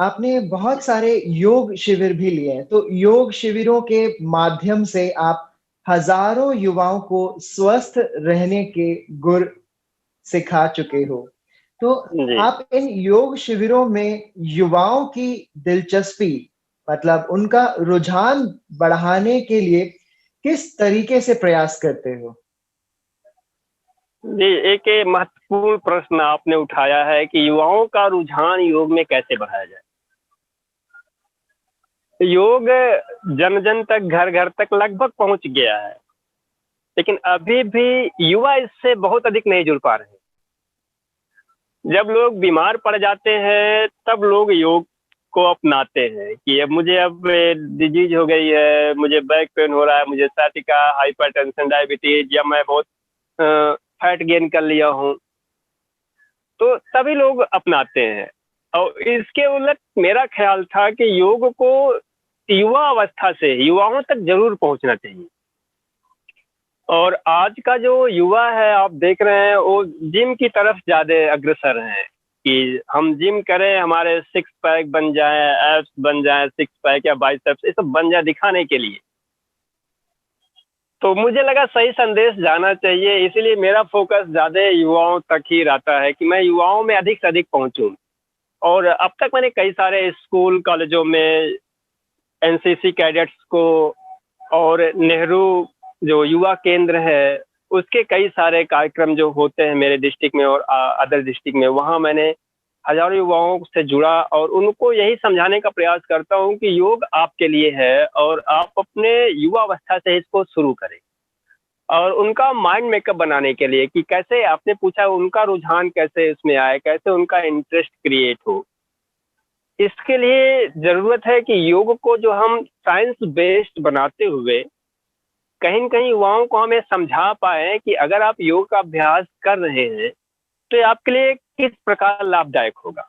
आपने बहुत सारे योग शिविर भी लिए हैं, तो योग शिविरों के माध्यम से आप हज़ारों युवाओं को स्वस्थ रहने के गुर सिखा चुके हो। तो जी। आप इन योग शिविरों में युवाओं की दिलचस्पी मतलब उनका रुझान बढ़ाने के लिए किस तरीके से प्रयास करते हो? जी, एक ये महत्वपूर्ण प्रश्न आपने उठाया है कि युवाओं का रुझान योग में कैसे बढ़ाया जाए? योग जन-जन तक, घर-घर तक लगभग पहुँच गया है, लेकिन अभी भी युवा इससे बहुत अधिक नहीं जुड़ पा रहे हैं। जब लोग बीमार पड़ जाते हैं, तब लोग योग को अपनाते हैं कि अब डिजीज़ हो गई है, मुझे बैक पेन हो रहा है, मुझे साइटिका, हाइपरटेंशन, डायबिटीज़ या मैं बहुत फैट गेन कर लिया हूँ। तो सभी लोग अपनाते हैं और इसके उलट मेरा ख्याल था कि योग को युवा अवस्था से युवाओं तक ज़रूर पहुँचना चाहिए। और आज का जो युवा है आप देख रहे हैं वो जिम की तरफ ज़्यादा अग्रसर हैं कि हम जिम करें, हमारे सिक्स पैक बन जाएँ, एब्स बन जाएँ, सिक्स पैक या बाइसेप्स ये सब बन जाए दिखाने के लिए। तो मुझे लगा सही संदेश जाना चाहिए, इसीलिए मेरा फ़ोकस ज़्यादा युवाओं तक ही रहता है कि मैं युवाओं में अधिक से अधिक पहुँचूँ। और अब तक मैंने कई सारे स्कूल, कॉलेजों में एनसीसी कैडेट्स को और नेहरू जो युवा केंद्र है, उसके कई सारे कार्यक्रम जो होते हैं मेरे डिस्ट्रिक्ट में और अदर डिस्ट्रिक्ट में, वहाँ मैंने हज़ारों युवाओं से जुड़ा और उनको यही समझाने का प्रयास करता हूँ कि योग आपके लिए है और आप अपने युवा अवस्था से इसको शुरू करें। और उनका माइंड मेकअप बनाने के लिए कि कैसे आपने पूछा उनका रुझान कैसे इसमें आए, कैसे उनका इंटरेस्ट क्रिएट हो। इसके लिए ज़रूरत है कि योग को जो हम साइंस बेस्ड बनाते हुए कहीं न कहीं युवाओं को हम ये समझा पाएँ कि अगर आप योग का अभ्यास कर रहे हैं, तो ये आपके लिए किस प्रकार लाभदायक होगा।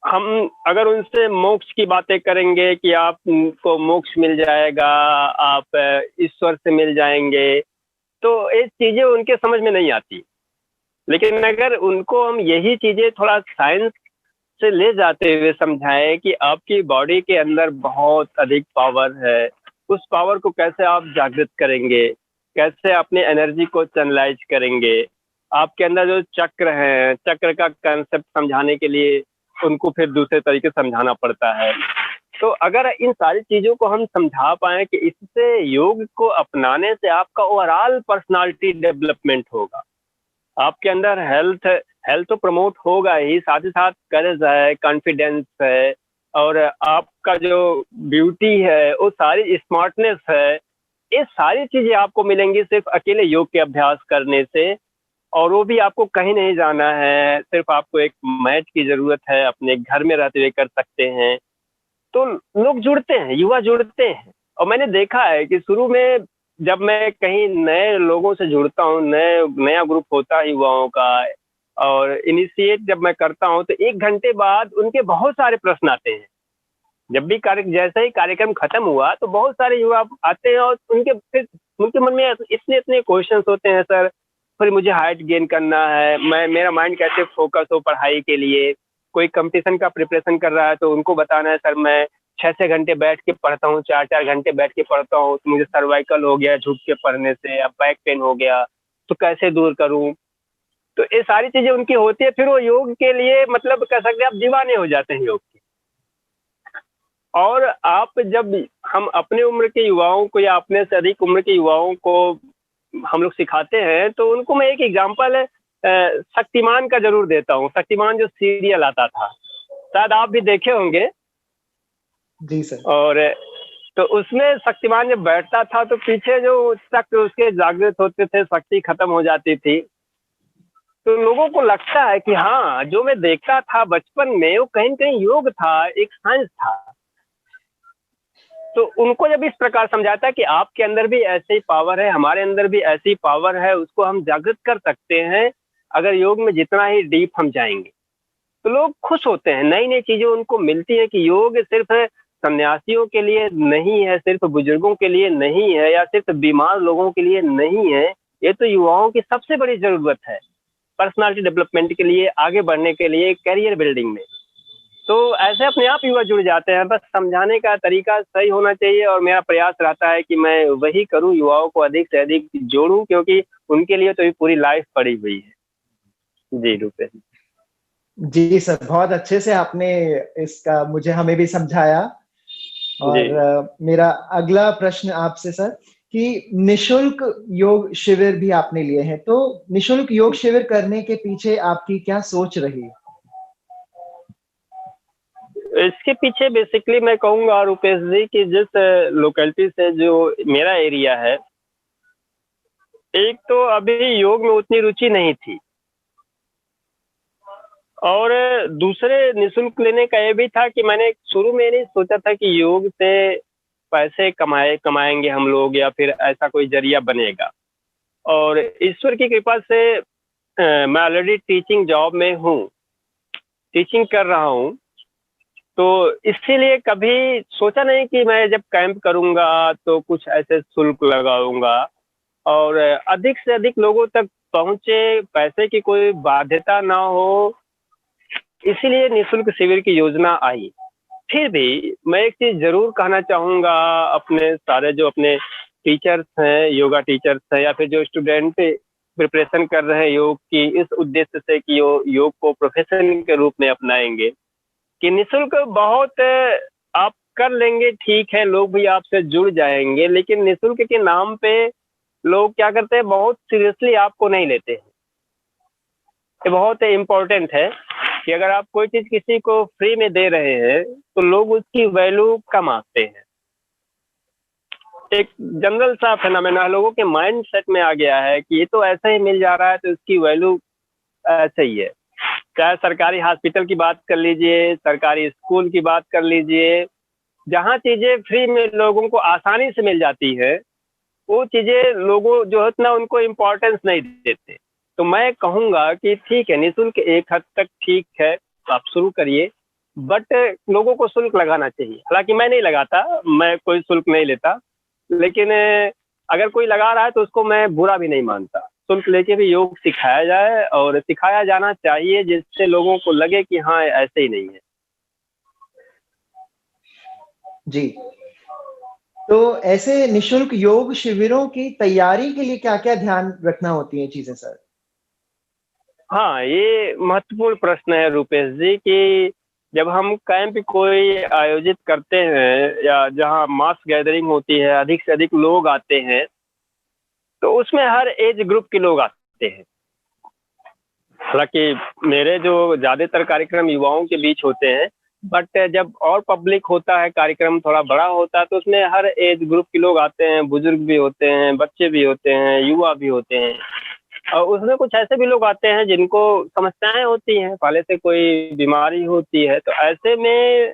हम अगर उनसे मोक्ष की बातें करेंगे कि आपको मोक्ष मिल जाएगा, आप ईश्वर से मिल जाएँगे, तो ये चीज़ें उनके समझ में नहीं आती। लेकिन अगर उनको हम यही चीज़ें थोड़ा साइंस से ले जाते हुए समझाएँ कि आपकी बॉडी के अंदर बहुत अधिक पावर है, उस पावर को कैसे आप जागृत करेंगे, कैसे अपने एनर्जी को चैनलाइज़ करेंगे। आपके अंदर जो चक्र हैं, चक्र का कांसेप्ट समझाने के लिए उनको फिर दूसरे तरीके से समझाना पड़ता है। तो अगर इन सारी चीज़ों को हम समझा पाएँ कि इससे योग को अपनाने से आपका ओवरऑल पर्सनैलिटी डेवलपमेंट होगा। आपके अंदर हेल्थ हेल्थ तो प्रमोट होगा ही, साथ ही साथ करेज है, कॉन्फिडेंस है और आपका जो ब्यूटी है, वो सारी स्मार्टनेस है, ये सारी चीज़ें आपको मिलेंगी सिर्फ़ अकेले योग के अभ्यास करने से और वो भी आपको कहीं नहीं जाना है, सिर्फ़ आपको एक मैट की ज़रूरत है, अपने घर में रहते हुए कर सकते हैं। तो लोग जुड़ते हैं, युवा जुड़ते हैं और मैंने देखा है कि शुरू में जब मैं कहीं नए लोगों से जुड़ता हूँ, नया ग्रुप होता है युवाओं का और इनिशिएट जब मैं करता हूँ, तो 1 घंटे बाद उनके बहुत सारे प्रश्न आते हैं। जब भी जैसे ही कार्यक्रम खत्म हुआ, तो बहुत सारे युवा आते हैं और उनके मन में इतने-इतने क्वेश्चन्स होते हैं सर, फिर मुझे हाइट गेन करना है, मेरा माइंड कैसे फोकस हो पढ़ाई के लिए, कोई कॉम्पिटिशन का प्रिपरेशन कर रहा है तो उनको बताना है सर मैं 6-6 घंटे बैठ के पढ़ता हूँ, 4-4 घंटे बैठ के पढ़ता हूँ, तो मुझे सर्वाइकल हो गया झुक के पढ़ने से या बैक पेन हो गया, तो कैसे दूर करूँ? तो ये सारी चीज़ें उनकी होती है, फिर वो योग के लिए मतलब कह सकते हैं आप दीवाने हो जाते हैं योग के। और आप जब हम अपने उम्र के युवाओं को या अपने से अधिक उम्र के युवाओं को हम लोग सिखाते हैं, तो उनको मैं एक एग्ज़ाम्पल शक्तिमान का ज़रूर देता हूँ। शक्तिमान जो सीरियल आता था, शायद आप भी देखे होंगे। जी सर। और तो उसमें शक्तिमान जब बैठता था, तो पीछे जो चक्र उसके जागृत होते थे, शक्ति खत्म हो जाती थी। तो लोगों को लगता है कि हाँ, जो मैं देखता था बचपन में, वो कहीं न कहीं योग था, एक साइंस था। तो उनको जब इस प्रकार समझाता है कि आपके अंदर भी ऐसी पावर है, हमारे अंदर भी ऐसी पावर है, उसको हम जागृत कर सकते हैं, अगर योग में जितना ही डीप हम जाएँगे। तो लोग खुश होते हैं, नई-नई चीज़ें उनको मिलती हैं कि योग सिर्फ़ सन्यासियों के लिए नहीं है, सिर्फ़ बुजुर्गों के लिए नहीं है या सिर्फ़ बीमार लोगों के लिए नहीं है, ये तो युवाओं की सबसे बड़ी ज़रूरत है, पर्सनैलिटी डेवलपमेंट के लिए, आगे बढ़ने के लिए, करियर बिल्डिंग में। तो ऐसे अपने आप युवा जुड़ जाते हैं, बस समझाने का तरीका सही होना चाहिए और मेरा प्रयास रहता है कि मैं वही करूं, युवाओं को अधिक से अधिक जोड़ूं, क्योंकि उनके लिए तो ये पूरी लाइफ पड़ी हुई है। जी, रुपेश। जी सर, बहुत अच्छे से आपने इसका मुझे हमें भी समझाया। जी। और मेरा अगला प्रश्न आपसे सर कि निशुल्क योग शिविर भी आपने लिए हैं, तो निशुल्क योग शिविर करने के पीछे आपकी क्या सोच रही? इसके पीछे बेसिकली मैं कहूँगा रुपेश जी कि जिस लोकेलिटी से जो मेरा एरिया है, एक तो अभी योग में उतनी रुचि नहीं थी और दूसरे निःशुल्क लेने का ये भी था कि मैंने शुरू में नहीं सोचा था कि योग से पैसे कमाएंगे हम लोग या फिर ऐसा कोई जरिया बनेगा। और ईश्वर की कृपा से मैं ऑलरेडी टीचिंग जॉब में हूँ, टीचिंग कर रहा हूँ, तो इसीलिए कभी सोचा नहीं कि मैं जब कैंप करूँगा तो कुछ ऐसे शुल्क लगाऊंगा और अधिक से अधिक लोगों तक पहुँचे, पैसे की कोई बाध्यता ना हो, इसीलिए निःशुल्क शिविर की योजना आई। फिर भी मैं एक चीज़ ज़रूर कहना चाहूँगा अपने सारे जो अपने टीचर्स हैं, योगा टीचर्स हैं या फिर जो स्टूडेंट प्रिपरेशन कर रहे हैं योग की इस उद्देश्य से कि वो योग को प्रोफेशन के रूप में अपनाएँगे, कि निःशुल्क बहुत आप कर लेंगे, ठीक है, लोग भी आपसे जुड़ जाएँगे, लेकिन निःशुल्क के नाम पे लोग क्या करते हैं, बहुत सीरियसली आपको नहीं लेते हैं। ये बहुत इम्पोर्टेंट है कि अगर आप कोई चीज़ किसी को फ्री में दे रहे हैं, तो लोग उसकी वैल्यू कम आते हैं। एक जनरल सा फिनोमेना लोगों के माइंडसेट में आ गया है कि ये तो ऐसे ही मिल जा रहा है, तो इसकी वैल्यू ऐसे ही है। चाहे सरकारी हॉस्पिटल की बात कर लीजिए, सरकारी स्कूल की बात कर लीजिए, जहाँ चीज़ें फ्री में लोगों को आसानी से मिल जाती है, वो चीज़ें लोगों जो है उतना उनको इम्पोर्टेंस नहीं देते। तो मैं कहूँगा कि ठीक है, निःशुल्क एक हद तक ठीक है, आप शुरू करिए, बट लोगों को शुल्क लगाना चाहिए। हालाँकि मैं नहीं लगाता, मैं कोई शुल्क नहीं लेता, लेकिन अगर कोई लगा रहा है तो उसको मैं बुरा भी नहीं मानता। शुल्क लेके भी योग सिखाया जाए और सिखाया जाना चाहिए, जिससे लोगों को लगे कि हाँ, ऐसे ही नहीं है। जी। तो ऐसे निशुल्क योग शिविरों की तैयारी के लिए क्या-क्या ध्यान रखना होती हैं चीज़ें सर? हाँ, ये महत्वपूर्ण प्रश्न है रुपेश जी कि जब हम कैंप कोई आयोजित करते हैं या जहाँ मास गैदरिंग होती है, अधिक से अधिक लोग आते हैं, तो उसमें हर एज ग्रुप के लोग आते हैं। हालाँकि मेरे जो ज़्यादातर कार्यक्रम युवाओं के बीच होते हैं, बट जब और पब्लिक होता है, कार्यक्रम थोड़ा बड़ा होता है, तो उसमें हर एज ग्रुप के लोग आते हैं, बुजुर्ग भी होते हैं, बच्चे भी होते हैं, युवा भी होते हैं। और उसमें कुछ ऐसे भी लोग आते हैं जिनको समस्याएँ होती हैं, पहले से कोई बीमारी होती है, तो ऐसे में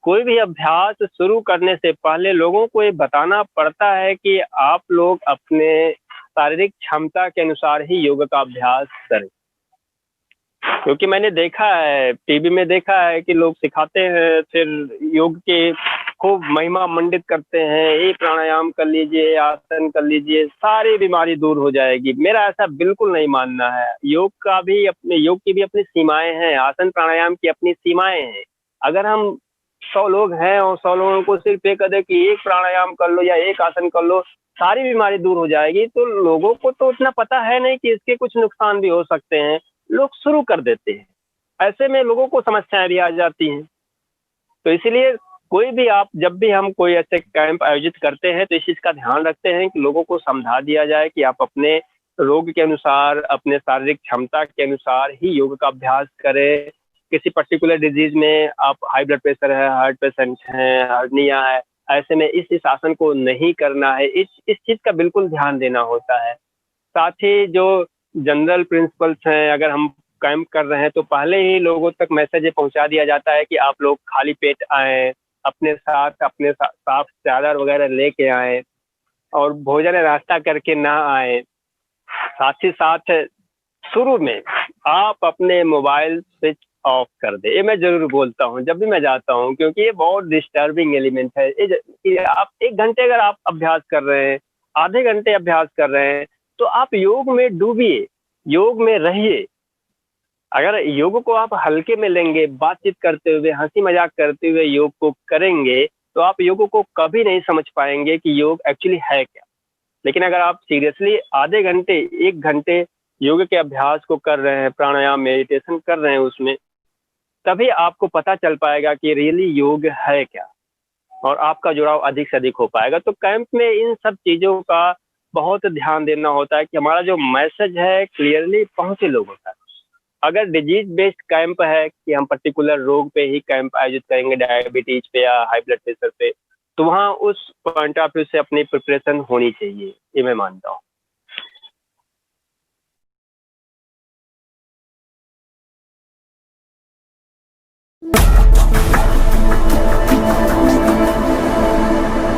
कोई भी अभ्यास शुरू करने से पहले लोगों को ये बताना पड़ता है कि आप लोग अपने शारीरिक क्षमता के अनुसार ही योग का अभ्यास करें। क्योंकि मैंने देखा है, टीवी में देखा है कि लोग सिखाते हैं, फिर योग की खूब महिमा मंडित करते हैं, ये प्राणायाम कर लीजिए, आसन कर लीजिए, सारी बीमारी दूर हो जाएगी। मेरा ऐसा बिल्कुल नहीं मानना है। योग की भी अपनी सीमाएँ हैं, आसन प्राणायाम की अपनी सीमाएँ हैं। अगर हम 100 लोग हैं और 100 लोगों को सिर्फ ये कह दें कि एक प्राणायाम कर लो या एक आसन कर लो, सारी बीमारी दूर हो जाएगी, तो लोगों को तो उतना पता है नहीं कि इसके कुछ नुकसान भी हो सकते हैं। लोग शुरू कर देते हैं, ऐसे में लोगों को समस्याएं भी आ जाती हैं। तो इसीलिए कोई भी आप जब भी हम कोई ऐसे कैंप आयोजित करते हैं तो इस चीज़ का ध्यान रखते हैं कि लोगों को समझा दिया जाए कि आप अपने रोग के अनुसार, अपने शारीरिक क्षमता के अनुसार ही योग का अभ्यास करें। किसी पर्टिकुलर डिजीज में आप हाई ब्लड प्रेशर है, हार्ट पेशेंट हैं, हर्निया है, ऐसे में इस आसन को नहीं करना है। इस चीज़ का बिल्कुल ध्यान देना होता है। साथ ही जो जनरल प्रिंसिपल्स हैं, अगर हम कैंप कर रहे हैं तो पहले ही लोगों तक मैसेज ये पहुंचा दिया जाता है कि आप लोग खाली पेट आएँ, अपने साफ चादर वगैरह लेके आएँ और भोजन नाश्ता करके ना आएँ। साथ ही साथ शुरू में आप अपने मोबाइल स्विच ऑफ कर दें, ये मैं ज़रूर बोलता हूँ जब भी मैं जाता हूँ, क्योंकि ये बहुत डिस्टर्बिंग एलिमेंट है। ये आप 1 घंटे अगर आप अभ्यास कर रहे हैं, आधे घंटे अभ्यास कर रहे हैं, तो आप योग में डूबिए, योग में रहिए। अगर योग को आप हल्के में लेंगे, बातचीत करते हुए, हंसी मजाक करते हुए योग को करेंगे, तो आप योग को कभी नहीं समझ पाएंगे कि योग एक्चुअली है क्या। लेकिन अगर आप सीरियसली आधे घंटे, 1 घंटे योग के अभ्यास को कर रहे हैं, प्राणायाम, मेडिटेशन कर रहे हैं उसमें, तभी आपको पता चल पाएगा कि रियली योग है क्या, और आपका जुड़ाव अधिक से अधिक हो पाएगा। तो कैंप में इन सब चीज़ों का बहुत ध्यान देना होता है कि हमारा जो मैसेज है क्लियरली पहुँचे लोगों तक। अगर डिजीज बेस्ड कैंप है कि हम पर्टिकुलर रोग पे ही कैंप आयोजित करेंगे, डायबिटीज पे या हाई ब्लड प्रेशर पे, तो वहाँ उस पॉइंट ऑफ व्यू से अपनी प्रिपरेशन होनी चाहिए, ये मैं मानता हूँ।